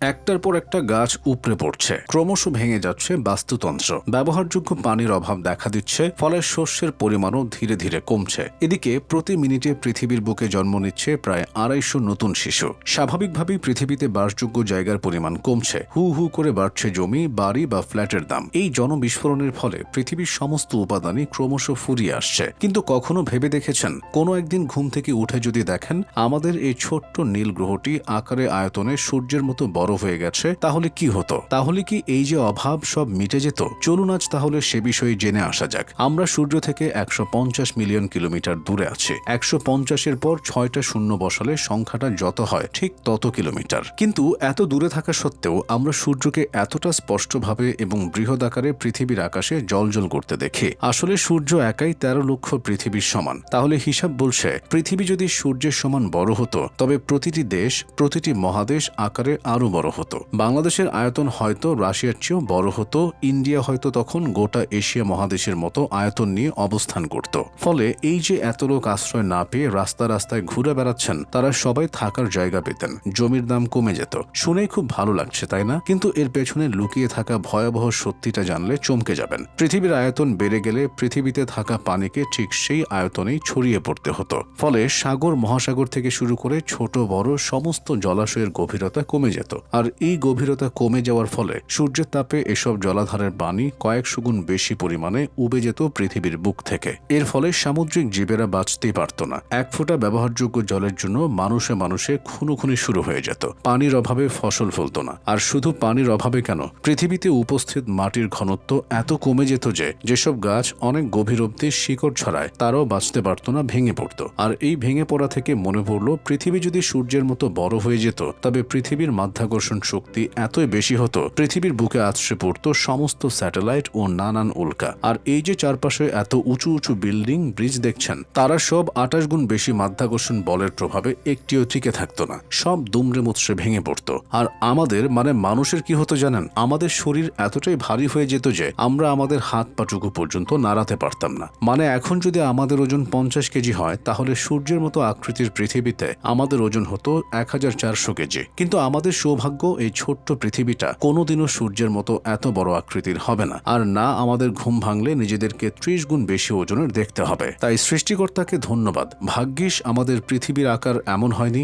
একটার পর একটা গাছ উপড়ে পড়ছে, ক্রমশ ভেঙে যাচ্ছে বাস্তুতন্ত্র, ব্যবহারযোগ্য পানির অভাব দেখা দিচ্ছে, ফলে শস্যের পরিমাণও ধীরে ধীরে কমছে। এদিকে প্রতি মিনিটে পৃথিবীর বুকে জন্ম নিচ্ছে প্রায় 250 নতুন শিশু। স্বাভাবিকভাবেই পৃথিবীতে বাসযোগ্য জায়গার পরিমাণ কমছে, হু হু করে বাড়ছে জমি, বাড়ি বা ফ্ল্যাটের দাম। এই জনবিস্ফোরণের ফলে পৃথিবীর সমস্ত উপাদানই ক্রমশ ফুরিয়ে আসছে। কিন্তু কখনো ভেবে দেখেছেন, কোনো একদিন ঘুম থেকে উঠে যদি দেখেন আমাদের এই ছোট্ট নীল গ্রহটি আকারে আয়তনে সূর্যের মতো বড় হয়ে গেছে, তাহলে কি হতো? তাহলে কি এই যে অভাব সব মিটে যেত? চলুন আজ তাহলে সে বিষয়ে জেনে আসা যাক। আমরা সূর্য থেকে 150 মিলিয়ন কিলোমিটার দূরে আছি। 150-এর পর 6টা শূন্য বসালে সংখ্যাটা যত হয় ঠিক তত কিলোমিটার। কিন্তু এত দূরে থাকা সত্ত্বেও আমরা সূর্যকে এতটা স্পষ্টভাবে এবং বৃহৎ আকারে পৃথিবীর আকাশে জ্বলজ্বল করতে দেখি। আসলে সূর্য একাই 13 লক্ষ পৃথিবীর সমান। তাহলে হিসাব বলছে, পৃথিবী যদি সূর্যের সমান বড় হতো, তবে প্রতিটি দেশ, প্রতিটি মহাদেশ আকারে আরো বড় হতো। বাংলাদেশের আয়তন হয়তো রাশিয়ার চেয়েও বড় হতো, ইন্ডিয়া হয়তো তখন গোটা এশিয়া মহাদেশের মতো আয়তন নিয়ে অবস্থান করত। ফলে এই যে এত লোক আশ্রয় না পেয়ে রাস্তায় ঘুরে বেড়াচ্ছেন, তারা সবাই থাকার জায়গা পেতেন, জমির দাম কমে যেত। শুনেই খুব ভালো লাগছে, তাই না? কিন্তু এর পেছনে লুকিয়ে থাকা ভয়াবহ সত্যিটা জানলে চমকে যাবেন। পৃথিবীর আয়তন বেড়ে গেলে পৃথিবীতে থাকা পানিকে ঠিক সেই আয়তনেই ছড়িয়ে পড়তে হতো। ফলে সাগর, মহাসাগর থেকে শুরু করে ছোট বড় সমস্ত জলাশয়ের গভীরতা কমে যেত। আর এই গভীরতা কমে যাওয়ার ফলে সূর্যের তাপে এসব জলাধারের পানি কয়েকশো গুণ বেশি পরিমাণে উবে যেত পৃথিবীর বুক থেকে। এর ফলে সামুদ্রিক জীবেরা বাঁচতেই পারত না। এক ফোঁটা ব্যবহারযোগ্য জলের জন্য মানুষে খুনোখুনি শুরু হয়ে যেত। পানির অভাবে ফসল ফলত না। আর শুধু পানির অভাবে কেন, পৃথিবীতে উপস্থিত মাটির ঘনত্ব এত কমে যেত যে যেসব গাছ অনেক গভীর অব্দি শিকড় ছড়ায়, তারাও বাঁচতে পারত না, ভেঙে পড়ত। আর এই ভেঙে পড়া থেকে মনে পড়ল, পৃথিবী যদি সূর্যের মতো বড় হয়ে যেত, তবে পৃথিবীর মাধ্যাকর্ষণ শক্তি এতই বেশি হতো, পৃথিবীর বুকে আছড়ে পড়ত সমস্ত স্যাটেলাইট ও নানান উল্কা। আর এই যে চারপাশে এত উঁচু উঁচু বিল্ডিং, ব্রিজ দেখছেন, তারা সব 28 গুণ বেশি মাধ্যাকর্ষণ বলের প্রভাবে একটিও টিকে থাকতো না, সব দুমড়ে মুচড়ে ভেঙে পড়তো। আর আমাদের মানে মানুষের কি হতো জানেন? আমাদের শরীর এতটাই ভারী হয়ে যেত যে আমরা আমাদের হাত পাটুকু পর্যন্ত নাড়াতে পারতাম না। মানে এখন যদি আমাদের ওজন 50 কেজি হয়, তাহলে সূর্যের মতো আকৃতির পৃথিবীতে আমাদের ওজন হতো 1400 কেজি। কিন্তু আমাদের সৌভাগ্য, এই ছোট্ট পৃথিবীটা কোনোদিনও সূর্যের মতো এত বড় আকৃতির হবে না। আর না আমাদের ঘুম ভাঙলে নিজেদেরকে 30 গুণ বেশি ওজনের দেখতে হবে। তাই সৃষ্টিকর্তাকে ধন্যবাদ, ভাগ্যিস আমাদের পৃথিবীর আকার এমন হয়নি।